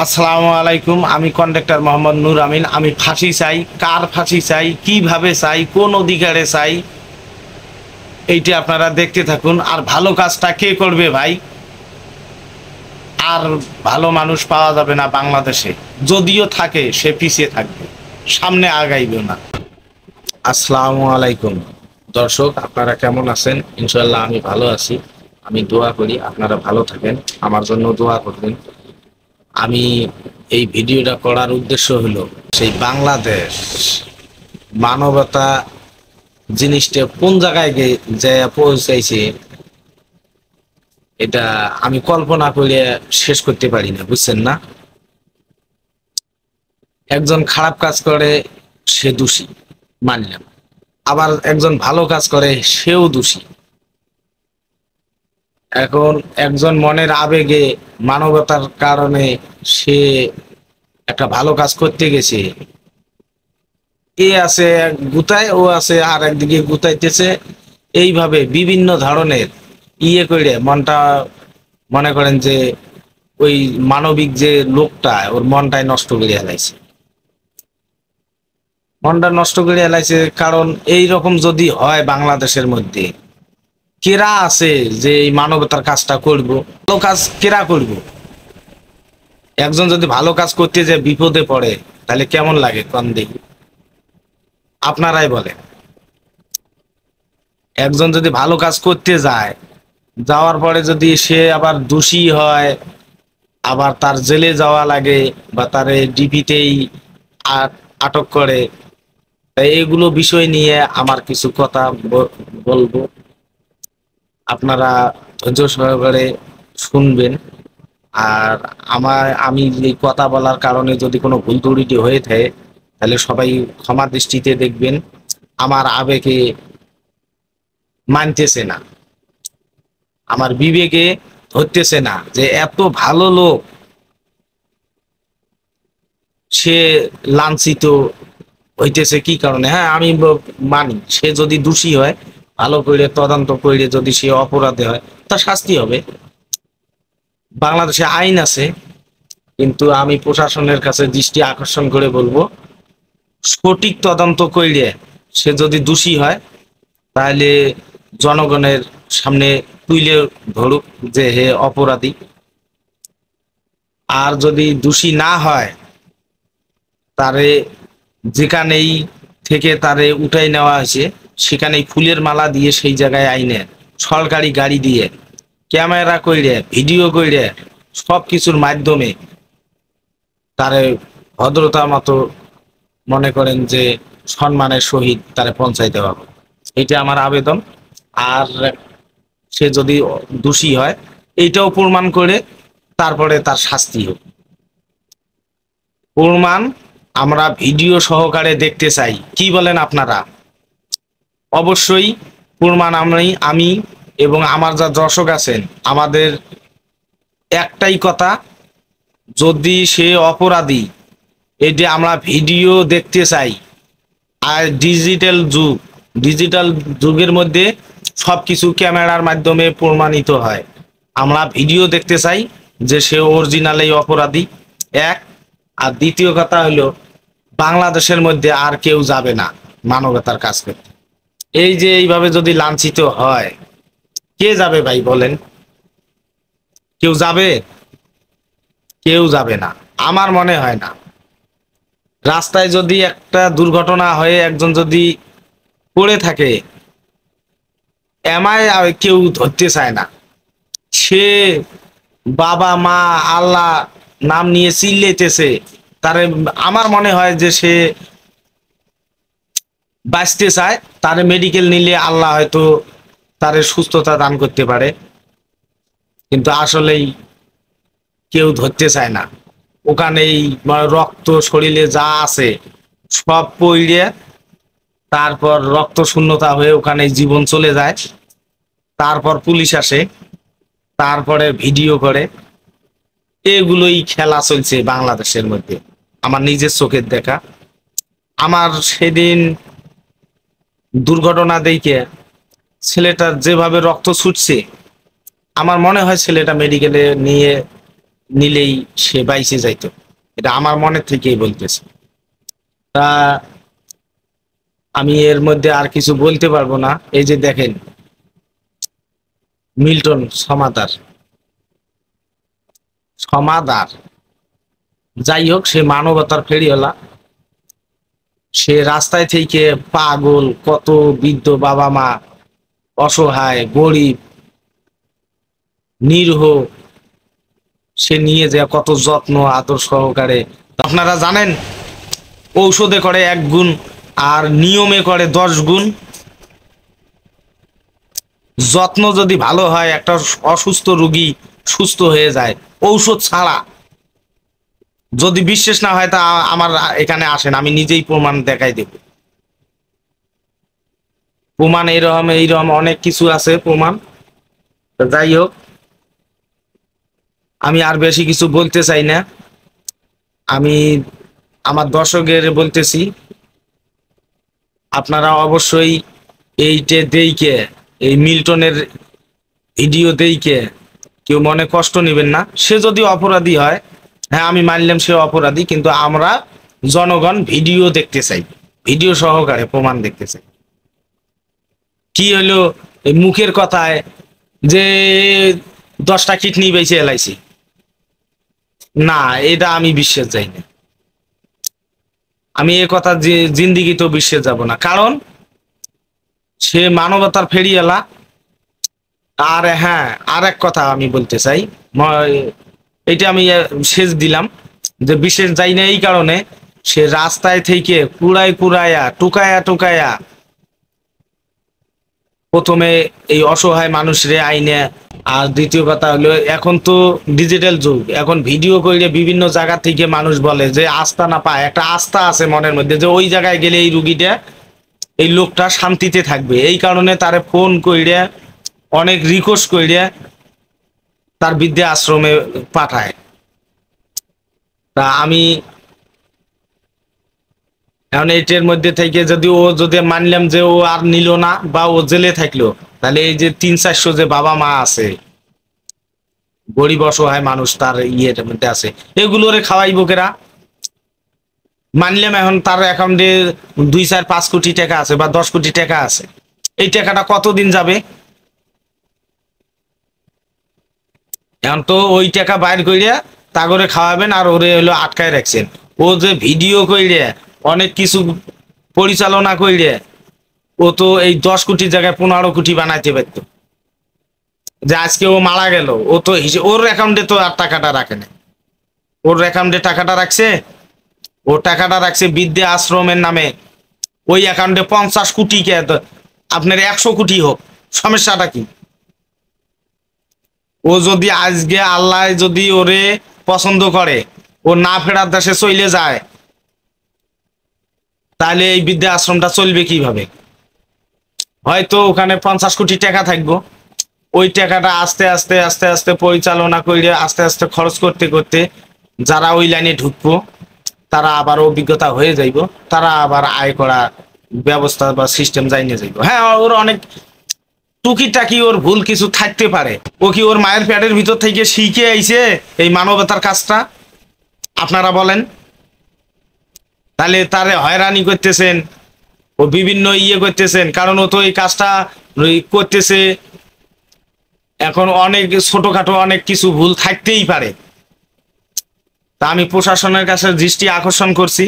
আসসালামু আলাইকুম। আমি কন্ডাক্টর মোহাম্মদ নূর আমিন। আমি ফাঁসি চাই, কার ফাঁসি চাই, কিভাবে চাই, কোন অধিকারে চাই, এইটি আপনারা দেখতে থাকুন। আর ভালো কাজটা কে করবে ভাই? আর ভালো মানুষ পাওয়া যাবে না বাংলাদেশে। যদিও থাকে সে পিছিয়ে থাকবে, সামনে আগাইবে না। আসসালামু আলাইকুম দর্শক, আপনারা কেমন আছেন? ইনশাল্লাহ আমি ভালো আছি। আমি দোয়া করি আপনারা ভালো থাকেন, আমার জন্য দোয়া করবেন। আমি এই ভিডিওটা করার উদ্দেশ্য হলো সেই বাংলাদেশ মানবতা জিনিসটা কোন জায়গায় যে পৌঁছাইছে, এটা আমি কল্পনা করে শেষ করতে পারি না, বুঝছেন না? একজন খারাপ কাজ করে সে দোষী, মানলাম। আবার একজন ভালো কাজ করে সেও দোষী। এখন একজন মনের আবেগে মানবতার কারণে সে একটা ভালো কাজ করতে গেছে, এ আছে গুতায়, ও আছে আর একদিকে গুতাইতেছে। এইভাবে বিভিন্ন ধরনের করে মনটা, মনে করেন যে ওই মানবিক যে লোকটা, ওর মনটাই নষ্ট করে হেলাইছে, মনটা নষ্ট করে হেলাইছে। কারণ এই রকম যদি হয় বাংলাদেশের মধ্যে, কেরা আছে যে এই মানবতার কাজটা করব? ভালো কাজ কেরা করব? একজন যদি ভালো কাজ করতে যে বিপদে পড়ে, তাহলে কেমন লাগে কোন দেখি? আপনারাই বলেন। একজন যদি ভালো কাজ করতে যায়, যাওয়ার পরে যদি সে আবার দোষী হয়, আবার তার জেলে যাওয়া লাগে বা তার ডিপিতেই আটক করে, তাই এগুলো বিষয় নিয়ে আমার কিছু কথা বলবো। আপনারা ধৈর্য সহকারে শুনবেন। আর আমি এই কথা বলার কারণে যদি কোনো ভুল ত্রুটি হয়ে থাকে, তাহলে সবাই ক্ষমা দৃষ্টিতে দেখবেন। আমার আবেগে মানতেছে না, আমার বিবেকে ধরতেছে না যে এত ভালো লোক সে লাঞ্ছিত হইতেছে কি কারণে। হ্যাঁ, আমি মানি সে যদি দোষী হয়, ভালো করে তদন্ত করে যদি সে অপরাধী হয়, তার শাস্তি হবে। বাংলাদেশে আইন আছে, কিন্তু আমি প্রশাসনের কাছে দৃষ্টি আকর্ষণ করে বলবো, সঠিক তদন্ত করে সে যদি দোষী হয়, তাহলে জনগণের সামনে তুলে ধরুক যে হে অপরাধী। আর যদি দোষী না হয়, তারে যেখানেই থেকে তারে উঠাই নেওয়া হয়েছে, সেখানেই ফুলের মালা দিয়ে সেই জায়গায় আইনে সরকারি গাড়ি দিয়ে ক্যামেরা কইরে ভিডিও কইরে সব কিছুর মাধ্যমে তারে ভদ্রতা মতো, মনে করেন যে সম্মানের সহিত তারে পৌঁছাইতে হবে। এটা আমার আবেদন। আর সে যদি দোষী হয়, এইটাও প্রমাণ করে তারপরে তার শাস্তি হোক। প্রমাণ আমরা ভিডিও সহকারে দেখতে চাই, কি বলেন আপনারা? অবশ্যই প্রমাণ আমি এবং আমার যা দর্শক আছেন, আমাদের একটাই কথা, যদি সে অপরাধী, এটা আমরা ভিডিও দেখতে চাই। আর ডিজিটাল যুগের মধ্যে সবকিছু ক্যামেরার মাধ্যমে প্রমাণিত হয়। আমরা ভিডিও দেখতে চাই যে সে অরিজিনালেই অপরাধী, এক। আর দ্বিতীয় কথা হলো, বাংলাদেশের মধ্যে আর কেউ যাবে না মানবতার কাজ করতে। এই যে এইভাবে যদি লাঞ্ছিত হয়, কে যাবে ভাই বলেন? কেউ যাবে? কেউ যাবে না, আমার মনে হয় না। রাস্তায় যদি একটা দুর্ঘটনা হয়ে একজন যদি পড়ে থাকে, এমায় কেউ ধরতে চায় না। সে বাবা মা আল্লাহ নাম নিয়ে চিল্লাইতেছে, তারে আমার মনে হয় যে সে বাঁচতে চায়, তারে মেডিকেল নিলে আল্লাহ হয়তো তারে সুস্থতা দান করতে পারে। কিন্তু আসলেই কেউ ধরতে চায় না। ওখানেই রক্ত শরীরে যা আছে সব পইড়ে, তারপর রক্ত শূন্যতা হয়ে ওখানে জীবন চলে যায়। তারপর পুলিশ আসে, তারপরে ভিডিও করে। এগুলোই খেলা চলছে বাংলাদেশের মধ্যে, আমার নিজের চোখের দেখা। আমার সেদিন দুর্ঘটনা দেখে ছেলেটার যেভাবে রক্ত ছুটছে, আমার মনে হয় ছেলেটা মেডিকেলে নিয়ে নিলেই সে বাইসে যাইতো। এটা আমার মনে থেকেই বলতেছে। তা আমি এর মধ্যে আর কিছু বলতে পারবো না। এই যে দেখেন মিল্টন সমাদার, সমাদার যাই হোক, সে মানবতার ফেরিওয়ালা। সে রাস্তায় থেকে পাগল, কত বৃদ্ধ বাবা মা, অসহায় গরিব নিরীহ, সে নিয়ে যায় কত যত্ন আদর সহকারে। আপনারা জানেন ঔষধে করে 1 গুণ আর নিয়মে করে 10 গুণ। যত্ন যদি ভালো হয়, একটা অসুস্থ রোগী সুস্থ হয়ে যায় ঔষধ ছাড়া। যদি বিশ্বাস না হয় তা আমার এখানে আসেন, আমি নিজেই প্রমাণ দেখাই দেব। প্রমাণ এইরকম এইরকম অনেক কিছু আছে প্রমাণ। যাই হোক, আমি আর বেশি কিছু বলতে চাই না। আমি আমার দর্শকের বলতেছি, আপনারা অবশ্যই এইটে দেইকে, এই মিল্টনের ভিডিও দেইকে কেউ মনে কষ্ট নেবেন না। সে যদি অপরাধী হয়, হ্যাঁ আমি মানলাম সে অপরাধী, কিন্তু আমরা জনগণ ভিডিও দেখতে চাই, ভিডিও সহকারে প্রমাণ দেখতে চাই। কি হলো এই মুখের কথায় যে 10টা কিডনি বেঁচে এলাইছি, না এটা আমি বিশ্বাস যাই না। আমি এ কথা যে জিন্দিগিতেও বিশ্বাস যাব না, কারণ সে মানবতার ফেরিওয়ালা। আর হ্যাঁ, আর এক কথা আমি বলতে চাই, এটা আমি শেষ দিলাম, যে বিশেষ যাই না এই কারণে, সে রাস্তায় থেকে কুড়ায় কুড়ায়া টুকায়া টুকায়া প্রথমে এই অসহায় মানুষরে আইনে। আর দ্বিতীয় কথা হলো, এখন তো ডিজিটাল যুগ, এখন ভিডিও করে বিভিন্ন জায়গা থেকে মানুষ বলে যে আস্থা না পায়, একটা আস্থা আছে মনের মধ্যে যে ওই জায়গায় গেলে এই রুগীটা, এই লোকটা শান্তিতে থাকবে। এই কারণে তারে ফোন কইরে অনেক রিকোয়েস্ট কইরে তার বৃদ্ধা আশ্রমে পাঠায়। তা আমি এখন এইটার মধ্যে থেকে যদি ও যদি মানলাম যে ও আর নিল না বা ও জেলে থাকলো, তাহলে এই যে 300-400 যে বাবা মা আছে, গরিব অসহায় মানুষ তার ইয়ের মধ্যে আছে, এগুলোরে খাওয়াইবো কেরা? মানলাম এখন তার অ্যাকাউন্টে 2-4-5 কোটি টাকা আছে বা 10 কোটি টাকা আছে, এই টাকাটা কতদিন যাবে? এখন তো ওই টাকা বাইর কইরা তা করে খাওয়াবেন আর ওরে হলো আটকায় রাখছেন। ও যে ভিডিও কইরে অনেক কিছু পরিচালনা কইরে, ও তো এই 10 কোটির জায়গায় 15 কোটি বানাইতে পারতো। যে আজকে ও মারা গেল, ও তো ওর অ্যাকাউন্টে তো আর টাকাটা রাখে না। ওর অ্যাকাউন্টে টাকাটা রাখছে, ও টাকাটা রাখছে বৃদ্ধা আশ্রমের নামে। ওই অ্যাকাউন্টে 50 কোটি কে, আপনার 100 কোটি হোক, সমস্যাটা কি? ও যদি আজকে আল্লাহ যদি ওরে পছন্দ করে, ও না ফেরার দেশে চলে যায়, তাহলে এই বৃদ্ধা আশ্রমটা চলবে কিভাবে? হয়তো ওখানে 50 কোটি টাকা থাকবো, ওই টাকাটা আস্তে আস্তে আস্তে আস্তে পরিচালনা করে আস্তে আস্তে খরচ করতে করতে যারা ওই লাইনে ঢুকবো, তারা আবার অভিজ্ঞতা হয়ে যাইব, তারা আবার আয় করা ব্যবস্থা বা সিস্টেম জানিয়ে যাইব। হ্যাঁ, ওর অনেক টুকিটাকি ওর ভুল কিছু থাকতে পারে। ও কি ওর মায়ের পেটের ভিতর থেকে শিখে আইছে এই মানবতার কাজটা? আপনারা বলেন। তাহলে তারে হয়রানি করতেছেন, ও বিভিন্ন ইয়ে করতেছেন, কারণ ও তো এই কাজটা করতেছে। এখন অনেক ছোটখাটো অনেক কিছু ভুল থাকতেই পারে। তা আমি প্রশাসনের কাছে দৃষ্টি আকর্ষণ করছি,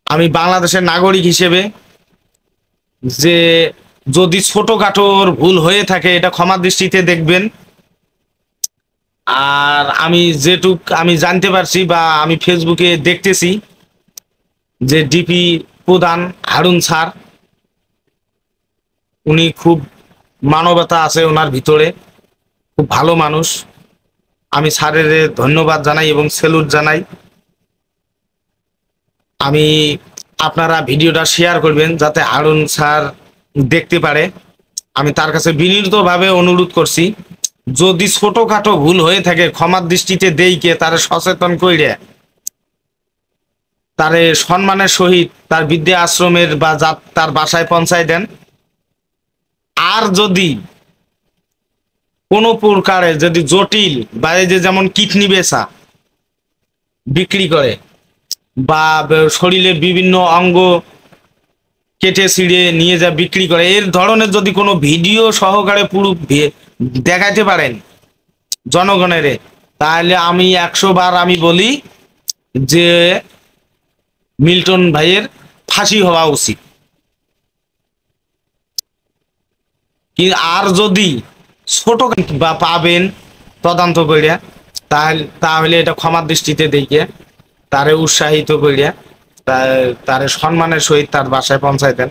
আমি বাংলাদেশের নাগরিক হিসেবে, যে যদি ছোটখাটোর ভুল হয়ে থাকে এটা ক্ষমা দৃষ্টিতে দেখবেন। আর আমি যেটুক আমি জানতে পারছি বা আমি ফেসবুকে দেখতেছি, যে ডিপি প্রধান হারুন স্যার, উনি খুব মানবতা আছে ওনার ভিতরে, খুব ভালো মানুষ। আমি স্যারের ধন্যবাদ জানাই এবং স্যালুট জানাই। আমি আপনারা ভিডিওটা শেয়ার করবেন যাতে হারুন স্যার দেখতে পারে। আমি তার কাছে বিনীতভাবে অনুরোধ করছি, যদি ছোটখাটো ভুল হয়ে থাকে ক্ষমার দৃষ্টিতে দেইকে তারে সচেতন কইরে তারে সম্মানের সহিত তার বৃদ্ধা আশ্রমের বা তার বাসায় পৌঁছায় দেন। আর যদি কোনো প্রকারে যদি জটিল বা এই যে যেমন কিডনি বেচা বিক্রি করে বা শরীরের বিভিন্ন অঙ্গ কেটে ছিঁড়ে নিয়ে যা বিক্রি করে, এর ধরনের যদি কোনো ভিডিও সহকারে পুরো দেখাইতে পারেন জনগণের, তাহলে আমি 100 বার আমি বলি যে মিল্টন ভাইয়ের ফাঁসি হওয়া উচিত। আর যদি ছোট বা পাবেন তদন্ত করিয়া, তাহলে এটা ক্ষমার দৃষ্টিতে দেখে তারে উৎসাহিত করিয়া তারে সম্মানের সহিত তার বাসায় পৌঁছাইতেন,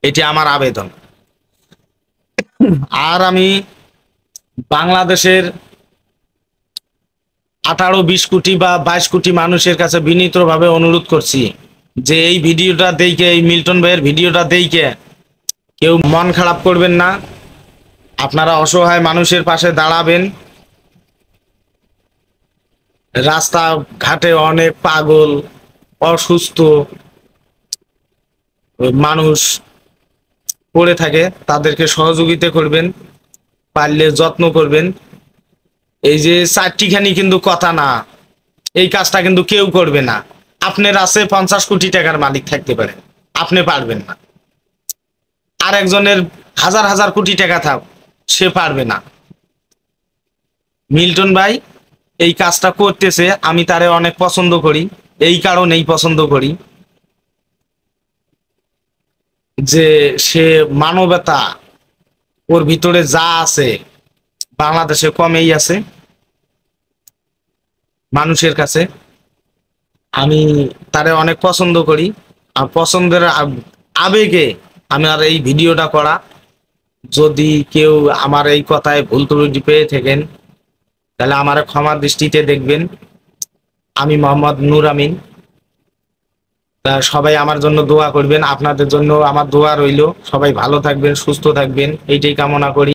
এটি আমার আবেদন। আর আমি বাংলাদেশের 18-20 কোটি বা 22 কোটি মানুষের কাছে বিনীতভাবে অনুরোধ করছি যে এই ভিডিওটা দেখে, এই মিল্টন ভাইয়ের ভিডিওটা দেখে কেউ মন খারাপ করবেন না। আপনারা অসহায় মানুষের পাশে দাঁড়াবেন। রাস্তা ঘাটে অনেক পাগল অসুস্থ মানুষ পড়ে থাকে, তাদেরকে সহযোগিতা করবেন, পারলে যত্ন করবেন। এই যে 4টিখানি কিন্তু কথা না, এই কাজটা কিন্তু কেউ করবে না। আপনার আছে 50 কোটি টাকার মালিক থাকতে পারে, আপনি পারবেন না। আর একজনের হাজার হাজার কোটি টাকা থাক, সে পারবে না। মিল্টন ভাই এই কাজটা করতেছে, আমি তারে অনেক পছন্দ করি। এই কারণেই পছন্দ করি যে সে মানবতা ওর ভিতরে যা আছে বাংলাদেশে কমেই আছে মানুষের কাছে। আমি তারে অনেক পছন্দ করি, আর পছন্দের আবেগে আমার এই ভিডিওটা করা। যদি কেউ আমার এই কথায় ভুল ত্রুটি পেয়ে থাকেন তাহলে আমার ক্ষমার দৃষ্টিতে দেখবেন। আমি মোহাম্মদ নূর আমিন। তা সবাই আমার জন্য দোয়া করবেন, আপনাদের জন্য আমার দোয়া রইল। সবাই ভালো থাকবেন, সুস্থ থাকবেন, এইটাই কামনা করি।